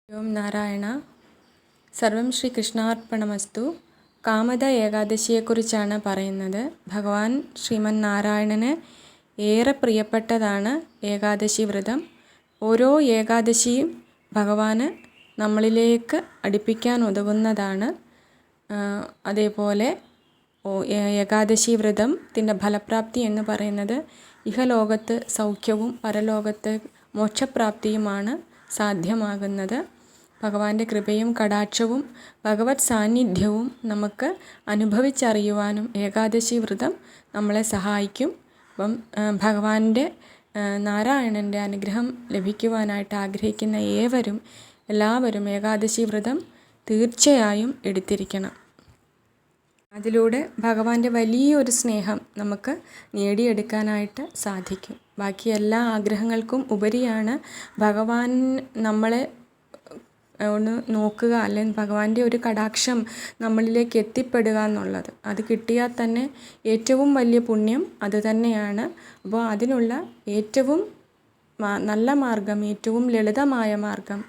ഓം നാരായണ. സർവം ശ്രീ കൃഷ്ണാർപ്പണമസ്തു. കാമദ ഏകാദശിയെക്കുറിച്ചാണ് പറയുന്നത്. ഭഗവാൻ ശ്രീമൻ നാരായണന് ഏറെ പ്രിയപ്പെട്ടതാണ് ഏകാദശി വ്രതം. ഓരോ ഏകാദശിയും ഭഗവാന് നമ്മളിലേക്ക് അടുപ്പിക്കാൻ ഉതകുന്നതാണ്. അതേപോലെ ഏകാദശി വ്രതത്തിൻ്റെ ഫലപ്രാപ്തി എന്ന് പറയുന്നത് ഇഹലോകത്ത് സൗഖ്യവും പരലോകത്ത് മോക്ഷപ്രാപ്തിയുമാണ് സാധ്യമാകുന്നത്. ഭഗവാന്റെ കൃപയും കടാക്ഷവും ഭഗവത് സാന്നിധ്യവും നമുക്ക് അനുഭവിച്ചറിയുവാനും ഏകാദശി വ്രതം നമ്മളെ സഹായിക്കും. അപ്പം ഭഗവാന്റെ നാരായണൻ്റെ അനുഗ്രഹം ലഭിക്കുവാനായിട്ട് ആഗ്രഹിക്കുന്ന എല്ലാവരും ഏകാദശി വ്രതം തീർച്ചയായും എടുത്തിരിക്കണം. അതിലൂടെ ഭഗവാന്റെ വലിയൊരു സ്നേഹം നമുക്ക് നേടിയെടുക്കാനായിട്ട് സാധിക്കും. ബാക്കി എല്ലാ ആഗ്രഹങ്ങൾക്കും ഉപരിയാണ് ഭഗവാൻ നമ്മളെ ഒന്ന് നോക്കുക, അല്ലെങ്കിൽ ഭഗവാന്റെ ഒരു കടാക്ഷം നമ്മളിലേക്ക് എത്തിപ്പെടുക എന്നുള്ളത്. അത് കിട്ടിയാൽ തന്നെ ഏറ്റവും വലിയ പുണ്യം അത് തന്നെയാണ്. അപ്പോൾ അതിനുള്ള ഏറ്റവും നല്ല മാർഗം, ഏറ്റവും ലളിതമായ മാർഗം,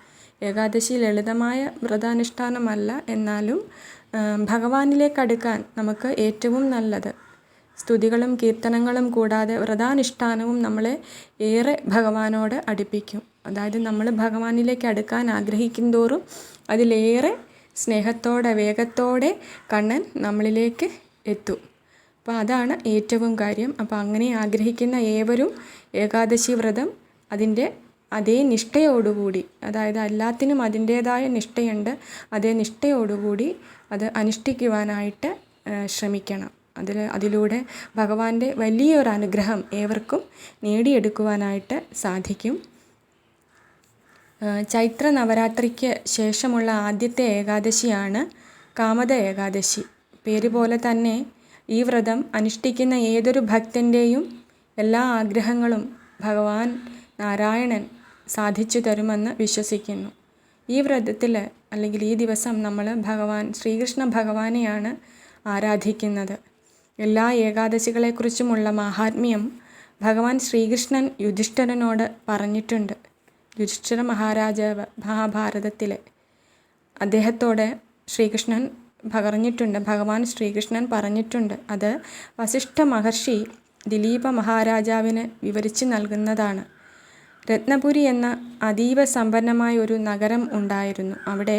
ഏകാദശി ലളിതമായ വ്രതാനുഷ്ഠാനമല്ല, എന്നാലും ഭഗവാനിലേക്ക് അടുക്കാൻ നമുക്ക് ഏറ്റവും നല്ലത് സ്തുതികളും കീർത്തനങ്ങളും കൂടാതെ വ്രതാനുഷ്ഠാനവും നമ്മളെ ഏറെ ഭഗവാനോട് അടുപ്പിക്കും. അതായത് നമ്മൾ ഭഗവാനിലേക്ക് അടുക്കാൻ ആഗ്രഹിക്കും തോറും അതിലേറെ സ്നേഹത്തോടെ വേഗത്തോടെ കണ്ണൻ നമ്മളിലേക്ക് എത്തും. അപ്പോൾ അതാണ് ഏറ്റവും കാര്യം. അപ്പോൾ അങ്ങനെ ആഗ്രഹിക്കുന്ന ഏവരും ഏകാദശി വ്രതം അതിൻ്റെ അതേ നിഷ്ഠയോടുകൂടി, അതായത് എല്ലാത്തിനും അതിൻ്റേതായ നിഷ്ഠയുണ്ട്, അതേ നിഷ്ഠയോടുകൂടി അത് അനുഷ്ഠിക്കുവാനായിട്ട് ശ്രമിക്കണം. അതിലൂടെ ഭഗവാന്റെ വലിയൊരു അനുഗ്രഹം ഏവർക്കും നേടിയെടുക്കുവാനായിട്ട് സാധിക്കും. ചൈത്ര നവരാത്രിക്ക് ശേഷമുള്ള ആദ്യത്തെ ഏകാദശിയാണ് കാമദ ഏകാദശി. പേര് പോലെ തന്നെ ഈ വ്രതം അനുഷ്ഠിക്കുന്ന ഏതൊരു ഭക്തൻ്റെയും എല്ലാ ആഗ്രഹങ്ങളും ഭഗവാൻ നാരായണൻ സാധിച്ചു തരുമെന്ന് വിശ്വസിക്കുന്നു. ഈ വ്രതത്തിൽ അല്ലെങ്കിൽ ഈ ദിവസം നമ്മൾ ശ്രീകൃഷ്ണ ഭഗവാനെയാണ് ആരാധിക്കുന്നത്. എല്ലാ ഏകാദശികളെക്കുറിച്ചുമുള്ള മാഹാത്മ്യം ഭഗവാൻ ശ്രീകൃഷ്ണൻ യുധിഷ്ഠിരനോട് പറഞ്ഞിട്ടുണ്ട്. യുധിഷ്ഠിര മഹാരാജാവ് മഹാഭാരതത്തിലെ അദ്ദേഹത്തോട് ഭഗവാൻ ശ്രീകൃഷ്ണൻ പറഞ്ഞിട്ടുണ്ട്. അത് വസിഷ്ഠ മഹർഷി ദിലീപ മഹാരാജാവിന് വിവരിച്ച് നൽകുന്നതാണ്. രത്നപുരി എന്ന അതീവ സമ്പന്നമായ ഒരു നഗരം ഉണ്ടായിരുന്നു. അവിടെ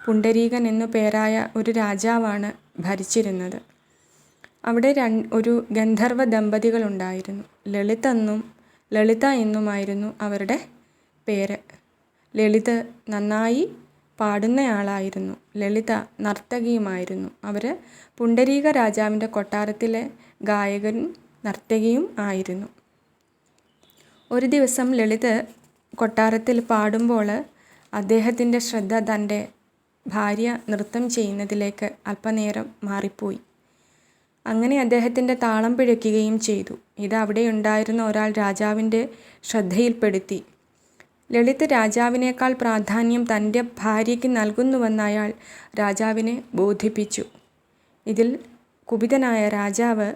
പുണ്ടരീകൻ എന്നു പേരായ ഒരു രാജാവാണ് ഭരിച്ചിരുന്നത്. അവിടെ ഒരു ഗന്ധർവ ദമ്പതികളുണ്ടായിരുന്നു. ലളിത എന്നുമായിരുന്നു അവരുടെ പേര്. ലളിത് നന്നായി പാടുന്നയാളായിരുന്നു. ലളിത നർത്തകിയുമായിരുന്നു. അവർ പുണ്ടരീക രാജാവിൻ്റെ കൊട്ടാരത്തിലെ ഗായകനും നർത്തകിയും ആയിരുന്നു. ഒരു ദിവസം ലളിത് കൊട്ടാരത്തിൽ പാടുമ്പോൾ അദ്ദേഹത്തിൻ്റെ ശ്രദ്ധ തൻ്റെ ഭാര്യ നൃത്തം ചെയ്യുന്നതിലേക്ക് അല്പനേരം മാറിപ്പോയി. അങ്ങനെ അദ്ദേഹത്തിൻ്റെ താളം പിഴയ്ക്കുകയും ചെയ്തു. ഇത് അവിടെ ഉണ്ടായിരുന്ന ഒരാൾ രാജാവിൻ്റെ ശ്രദ്ധയിൽപ്പെടുത്തി. ലളിത് രാജാവിനേക്കാൾ പ്രാധാന്യം തൻ്റെ ഭാര്യയ്ക്ക് നൽകുന്നുവെന്ന് അയാൾ രാജാവിനെ ബോധിപ്പിച്ചു. ഇതിൽ കുപിതനായ രാജാവ്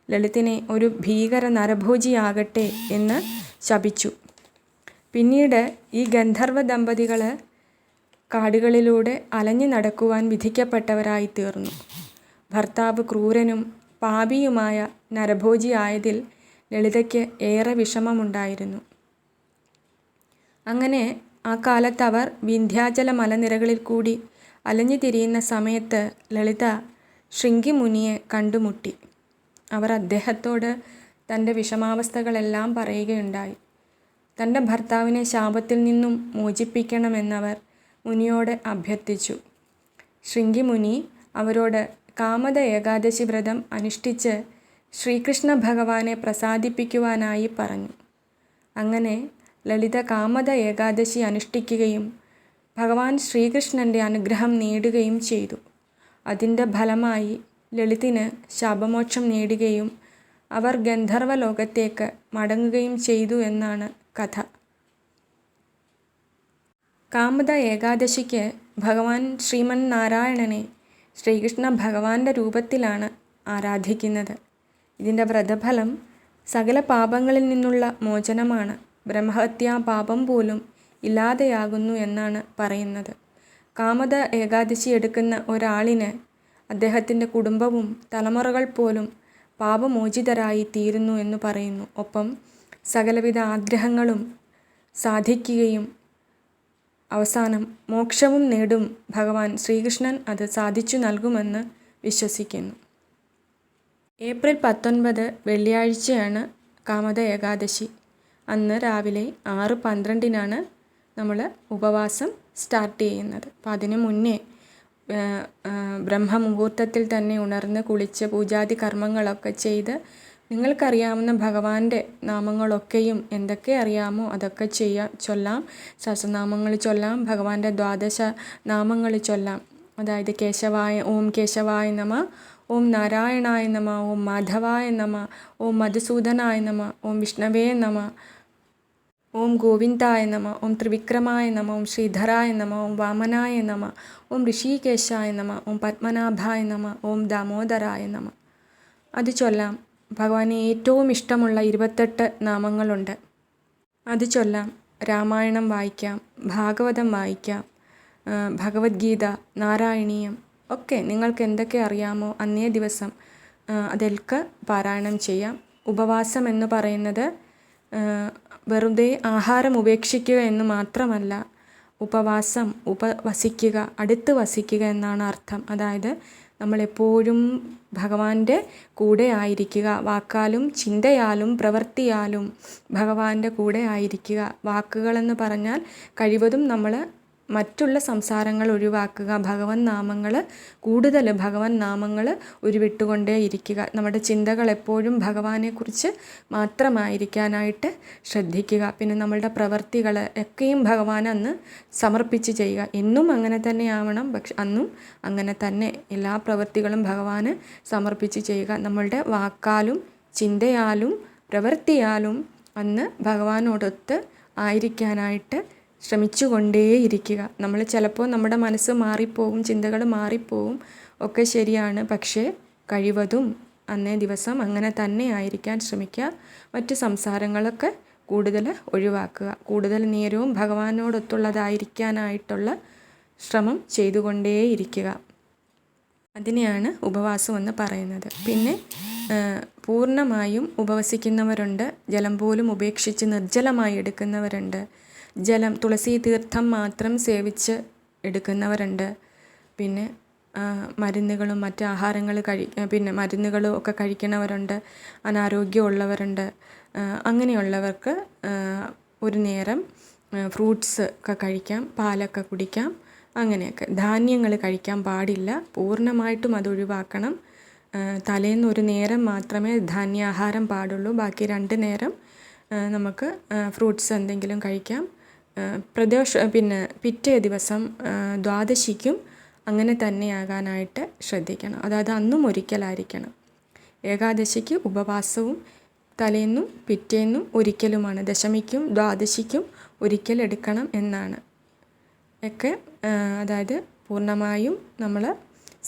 ലളിതിനെ ഒരു ഭീകര നരഭോജിയാകട്ടെ എന്ന് ശപിച്ചു. പിന്നീട് ഈ ഗന്ധർവ ദമ്പതികൾ കാടുകളിലൂടെ അലഞ്ഞു നടക്കുവാൻ വിധിക്കപ്പെട്ടവരായി തീർന്നു. ഭർത്താവ് ക്രൂരനും പാപിയുമായ നരഭോജി ആയതിൽ ലളിതയ്ക്ക് ഏറെ വിഷമമുണ്ടായിരുന്നു. അങ്ങനെ ആ കാലത്ത് അവർ വിന്ധ്യാചല മലനിരകളിൽ കൂടി അലഞ്ഞു തിരിയുന്ന സമയത്ത് ലളിത ശൃംഗിമുനിയെ കണ്ടുമുട്ടി. അവർ അദ്ദേഹത്തോട് തൻ്റെ വിഷമാവസ്ഥകളെല്ലാം പറയുകയുണ്ടായി. തൻ്റെ ഭർത്താവിനെ ശാപത്തിൽ നിന്നും മോചിപ്പിക്കണമെന്നവർ മുനിയോട് അഭ്യർത്ഥിച്ചു. ശൃംഗിമുനി അവരോട് കാമദ ഏകാദശി വ്രതം അനുഷ്ഠിച്ച് ശ്രീകൃഷ്ണ ഭഗവാനെ പ്രസാദിപ്പിക്കുവാനായി പറഞ്ഞു. അങ്ങനെ ലളിത കാമദ ഏകാദശി അനുഷ്ഠിക്കുകയും ഭഗവാൻ ശ്രീകൃഷ്ണൻ്റെ അനുഗ്രഹം നേടുകയും ചെയ്തു. അതിൻ്റെ ഫലമായി ലളിതിന് ശാപമോക്ഷം നേടുകയും അവർ ഗന്ധർവ ലോകത്തേക്ക് മടങ്ങുകയും ചെയ്തു എന്നാണ് കഥ. കാമദ ഏകാദശിക്ക് ഭഗവാൻ ശ്രീമൻ നാരായണനെ ശ്രീകൃഷ്ണ ഭഗവാന്റെ രൂപത്തിലാണ് ആരാധിക്കുന്നത്. ഇതിൻ്റെ വ്രതഫലം സകല പാപങ്ങളിൽ നിന്നുള്ള മോചനമാണ്. ബ്രഹ്മഹത്യാ പാപം പോലും ഇല്ലാതെയാകുന്നു എന്നാണ് പറയുന്നത്. കാമദ ഏകാദശി എടുക്കുന്ന ഒരാളിന് അദ്ദേഹത്തിൻ്റെ കുടുംബവും തലമുറകൾ പോലും പാപമോചിതരായി തീരുന്നു എന്ന് പറയുന്നു. ഒപ്പം സകലവിധ ആഗ്രഹങ്ങളും സാധിക്കുകയും അവസാനം മോക്ഷവും നേടും ഭഗവാൻ ശ്രീകൃഷ്ണൻ അത് സാധിച്ചു നൽകുമെന്ന് വിശ്വസിക്കുന്നു. ഏപ്രിൽ 19 വെള്ളിയാഴ്ചയാണ് കാമദ ഏകാദശി. അന്ന് രാവിലെ 6:12 നമ്മൾ ഉപവാസം സ്റ്റാർട്ട് ചെയ്യുന്നത്. അപ്പം അതിനു മുന്നേ ബ്രഹ്മമുഹൂർത്തത്തിൽ തന്നെ ഉണർന്ന് കുളിച്ച് പൂജാതി കർമ്മങ്ങളൊക്കെ ചെയ്ത് നിങ്ങൾക്കറിയാവുന്ന ഭഗവാന്റെ നാമങ്ങളൊക്കെയും എന്തൊക്കെ അറിയാമോ അതൊക്കെ ചൊല്ലാം. സഹസ്രനാമങ്ങൾ ചൊല്ലാം, ഭഗവാന്റെ 12 നാമങ്ങൾ ചൊല്ലാം. അതായത് ഓം കേശവായ നമ, ഓം നാരായണായ നമ, ഓം മാധവായ നമ, ഓം മധുസൂദനായ നമ, ഓം വിഷ്ണവേ നമ, ഓം ഗോവിന്ദായ നമ, ഓം ത്രിവിക്രമായ നമ, ഓം ശ്രീധരായ നമ, ഓം വാമനായ നമ, ഓം ഋഷികേശായ നമ, ഓം പത്മനാഭായ നമ, ഓം ദാമോദരായ നമ. അത് ചൊല്ലാം. ഭഗവാന് ഏറ്റവും ഇഷ്ടമുള്ള 28 നാമങ്ങളുണ്ട്. അത് ചൊല്ലാം. രാമായണം വായിക്കാം, ഭാഗവതം വായിക്കാം, ഭഗവത്ഗീത, നാരായണീയം ഒക്കെ നിങ്ങൾക്ക് എന്തൊക്കെ അറിയാമോ അന്നേ ദിവസം അതൊക്കെ പാരായണം ചെയ്യാം. ഉപവാസം എന്ന് പറയുന്നത് വെറുതെ ആഹാരം ഉപേക്ഷിക്കുക എന്ന് മാത്രമല്ല, ഉപവസിക്കുക, അടുത്ത് വസിക്കുക എന്നാണ് അർത്ഥം. അതായത് നമ്മളെപ്പോഴും ഭഗവാന്റെ കൂടെ ആയിരിക്കുക, വാക്കാലും ചിന്തയാലും പ്രവൃത്തിയാലും ഭഗവാന്റെ കൂടെ ആയിരിക്കുക. വാക്കുകളെന്ന് പറഞ്ഞാൽ കഴിവതും നമ്മൾ മറ്റുള്ള സംസാരങ്ങൾ ഒഴിവാക്കുക. കൂടുതൽ ഭഗവൻ നാമങ്ങൾ ഉരുവിട്ടുകൊണ്ടേ ഇരിക്കുക. നമ്മുടെ ചിന്തകൾ എപ്പോഴും ഭഗവാനെക്കുറിച്ച് മാത്രമായിരിക്കാനായിട്ട് ശ്രദ്ധിക്കുക. പിന്നെ നമ്മളുടെ പ്രവൃത്തികൾ ഒക്കെയും ഭഗവാൻ അന്ന് സമർപ്പിച്ച് ചെയ്യുക. എന്നും അങ്ങനെ തന്നെ ആവണം, പക്ഷെ അന്നും അങ്ങനെ തന്നെ എല്ലാ പ്രവൃത്തികളും ഭഗവാന് സമർപ്പിച്ച് ചെയ്യുക. നമ്മളുടെ വാക്കാലും ചിന്തയാലും പ്രവൃത്തിയാലും അന്ന് ഭഗവാനോടൊത്ത് ആയിരിക്കാനായിട്ട് ശ്രമിച്ചുകൊണ്ടേയിരിക്കുക. നമ്മൾ ചിലപ്പോൾ നമ്മുടെ മനസ്സ് മാറിപ്പോവും, ചിന്തകൾ മാറിപ്പോവും, ഒക്കെ ശരിയാണ്. പക്ഷേ കഴിവതും അന്നേ ദിവസം അങ്ങനെ തന്നെ ആയിരിക്കാൻ ശ്രമിക്കുക. മറ്റ് സംസാരങ്ങളൊക്കെ കൂടുതൽ ഒഴിവാക്കുക. കൂടുതൽ നേരവും ഭഗവാനോടൊത്തുള്ളതായിരിക്കാനായിട്ടുള്ള ശ്രമം ചെയ്തുകൊണ്ടേയിരിക്കുക. അതിനെയാണ് ഉപവാസം എന്ന് പറയുന്നത്. പിന്നെ പൂർണ്ണമായും ഉപവസിക്കുന്നവരുണ്ട്, ജലം പോലും ഉപേക്ഷിച്ച് നിർജ്ജലമായി എടുക്കുന്നവരുണ്ട്, തുളസി തീർത്ഥം മാത്രം സേവിച്ച് എടുക്കുന്നവരുണ്ട്. പിന്നെ മരുന്നുകളും മറ്റ് ആഹാരങ്ങൾ മരുന്നുകളും ഒക്കെ കഴിക്കുന്നവരുണ്ട്, അനാരോഗ്യമുള്ളവരുണ്ട്. അങ്ങനെയുള്ളവർക്ക് ഒരു നേരം ഫ്രൂട്ട്സ് ഒക്കെ കഴിക്കാം, പാലൊക്കെ കുടിക്കാം, അങ്ങനെയൊക്കെ. ധാന്യങ്ങൾ കഴിക്കാൻ പാടില്ല, പൂർണ്ണമായിട്ടും അത് ഒഴിവാക്കണം. തലേന്ന് ഒരു നേരം മാത്രമേ ധാന്യാഹാരം പാടുള്ളൂ, ബാക്കി 2 നേരം നമുക്ക് ഫ്രൂട്ട്സ് എന്തെങ്കിലും കഴിക്കാം. പിറ്റേ ദിവസം ദ്വാദശിക്കും അങ്ങനെ തന്നെയാകാനായിട്ട് ശ്രദ്ധിക്കണം. അതായത് അന്നും ഒരിക്കലായിരിക്കണം. ഏകാദശിക്ക് ഉപവാസവും തലേന്നും പിറ്റേന്നും ഒരിക്കലുമാണ്. ദശമിക്കും ദ്വാദശിക്കും ഒരിക്കൽ എടുക്കണം എന്നാണ് ഒക്കെ. അതായത് പൂർണ്ണമായും നമ്മൾ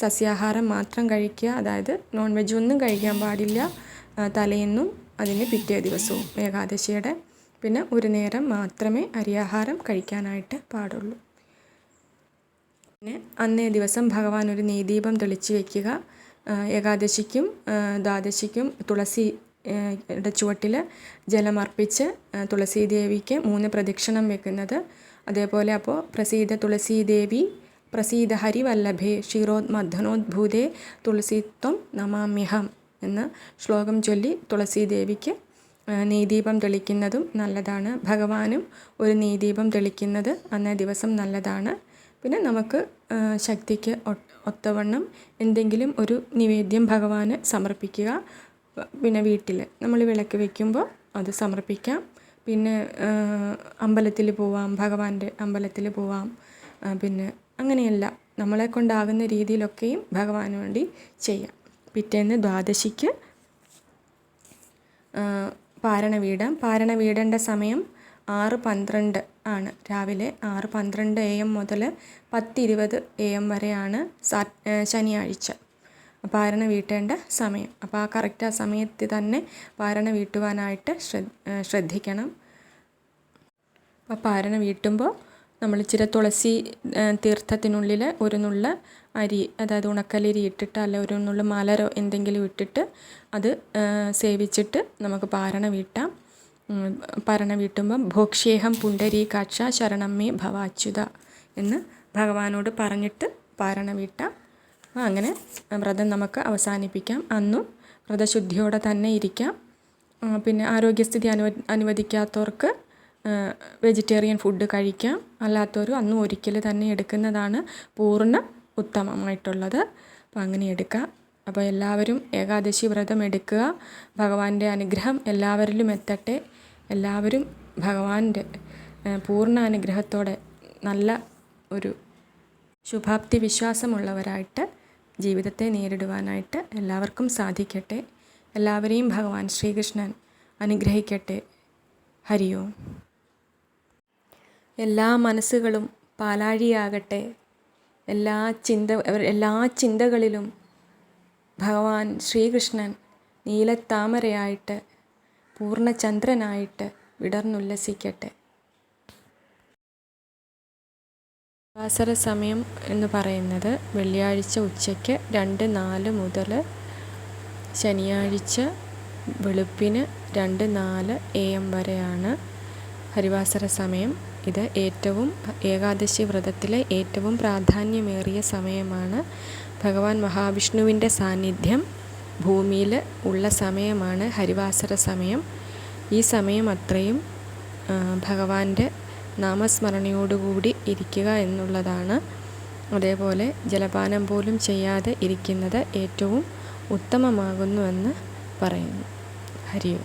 സസ്യാഹാരം മാത്രം കഴിക്കുക, അതായത് നോൺ വെജ് ഒന്നും കഴിക്കാൻ പാടില്ല തലേന്നും അതിന് പിറ്റേ ദിവസവും ഏകാദശിയുടെ. പിന്നെ ഒരു നേരം മാത്രമേ അരിയാഹാരം കഴിക്കാനായിട്ട് പാടുള്ളൂ. പിന്നെ അന്നേ ദിവസം ഭഗവാൻ ഒരു നെയ്ദീപം തെളിച്ച് വയ്ക്കുക. ഏകാദശിക്കും ദ്വാദശിക്കും തുളസിയുടെ ചുവട്ടിൽ ജലമർപ്പിച്ച് തുളസി ദേവിക്ക് 3 പ്രദക്ഷിണം വെക്കുന്നത്. അതേപോലെ അപ്പോൾ പ്രസീദ തുളസീ ദേവി പ്രസീദ ഹരിവല്ലഭേ ക്ഷീരോദ്മഥനോദ്ഭൂതേ തുളസിത്വം നമാമ്യഹം എന്ന ശ്ലോകം ചൊല്ലി തുളസി ദേവിക്ക് നെയ്ദീപം തെളിക്കുന്നതും നല്ലതാണ്. ഭഗവാനും ഒരു നെയ്ദീപം തെളിക്കുന്നത് അന്നേ ദിവസം നല്ലതാണ്. പിന്നെ നമുക്ക് ശക്തിക്ക് ഒത്തവണ്ണം എന്തെങ്കിലും ഒരു നിവേദ്യം ഭഗവാന് സമർപ്പിക്കുക. പിന്നെ വീട്ടിൽ നമ്മൾ വിളക്ക് വയ്ക്കുമ്പോൾ അത് സമർപ്പിക്കാം. പിന്നെ അമ്പലത്തിൽ പോവാം, ഭഗവാന്റെ അമ്പലത്തിൽ പോവാം. പിന്നെ അങ്ങനെയല്ല, നമ്മളെ കൊണ്ടാകുന്ന രീതിയിലൊക്കെയും ഭഗവാന് വേണ്ടി ചെയ്യാം. പിറ്റേന്ന് ദ്വാദശിക്ക് പാരണ വീടേണ്ട സമയം 6:12 ആണ്. രാവിലെ 6:12 AM മുതൽ 10:20 AM വരെയാണ് ശനിയാഴ്ച പാരണ വീട്ടേണ്ട സമയം. അപ്പോൾ ആ കറക്റ്റ് ആ സമയത്ത് തന്നെ പാരണ വീട്ടുവാനായിട്ട് ശ്രദ്ധിക്കണം. അപ്പോൾ പാരണ വീട്ടുമ്പോൾ നമ്മൾ ഇച്ചിരി തുളസി തീർത്ഥത്തിനുള്ളിൽ ഒരു നുള്ള അരി, അതായത് ഉണക്കലരി ഇട്ടിട്ട് അല്ല ഒരു നുള്ള മലരോ എന്തെങ്കിലും ഇട്ടിട്ട് അത് സേവിച്ചിട്ട് നമുക്ക് പാരണ വീട്ടാം. പാരണ വീട്ടുമ്പം ഭോക്ഷ്യേഹം പുണ്ടരീകാക്ഷ ശരണം മേ ഭവ അച്യുത എന്ന് ഭഗവാനോട് പറഞ്ഞിട്ട് പാരണ വീട്ടാം. അങ്ങനെ വ്രതം നമുക്ക് അവസാനിപ്പിക്കാം. അന്നും വ്രതശുദ്ധിയോടെ തന്നെ ഇരിക്കാം. പിന്നെ ആരോഗ്യസ്ഥിതി അനുവദിക്കാത്തവർക്ക് വെജിറ്റേറിയൻ ഫുഡ് കഴിക്കാം. അല്ലാത്തവരും അന്നും ഒരിക്കൽ തന്നെ എടുക്കുന്നതാണ് പൂർണ്ണ ഉത്തമമായിട്ടുള്ളത്. അപ്പോൾ അങ്ങനെ എടുക്കാം. അപ്പോൾ എല്ലാവരും ഏകാദശി വ്രതം എടുക്കുക. ഭഗവാന്റെ അനുഗ്രഹം എല്ലാവരിലും എത്തട്ടെ. എല്ലാവരും ഭഗവാന്റെ പൂർണ്ണ അനുഗ്രഹത്തോടെ നല്ല ഒരു ശുഭാപ്തി വിശ്വാസമുള്ളവരായിട്ട് ജീവിതത്തെ നേരിടുവാനായിട്ട് എല്ലാവർക്കും സാധിക്കട്ടെ. എല്ലാവരെയും ഭഗവാൻ ശ്രീകൃഷ്ണൻ അനുഗ്രഹിക്കട്ടെ. ഹരി ഓം. എല്ലാ മനസ്സുകളും പാലാഴിയാകട്ടെ. എല്ലാ ചിന്തകളിലും ഭഗവാൻ ശ്രീകൃഷ്ണൻ നീലത്താമരയായിട്ട് പൂർണ്ണചന്ദ്രനായിട്ട് വിടർന്നുല്ലസിക്കട്ടെ. വാസര സമയം എന്ന് പറയുന്നത് വെള്ളിയാഴ്ച ഉച്ചയ്ക്ക് 2:04 മുതൽ ശനിയാഴ്ച വെളുപ്പിന് 2:04 AM വരെയാണ് ഹരിവാസര സമയം. ഇത് ഏകാദശി വ്രതത്തിലെ ഏറ്റവും പ്രാധാന്യമേറിയ സമയമാണ്. ഭഗവാൻ മഹാവിഷ്ണുവിൻ്റെ സാന്നിധ്യം ഭൂമിയിൽ ഉള്ള സമയമാണ് ഹരിവാസര സമയം. ഈ സമയം അത്രയും ഭഗവാന്റെ നാമസ്മരണയോടുകൂടി ഇരിക്കുക എന്നുള്ളതാണ്. അതേപോലെ ജലപാനം പോലും ചെയ്യാതെ ഇരിക്കുന്നത് ഏറ്റവും ഉത്തമമാകുന്നുവെന്ന് പറയുന്നു. ഹരി ഓം.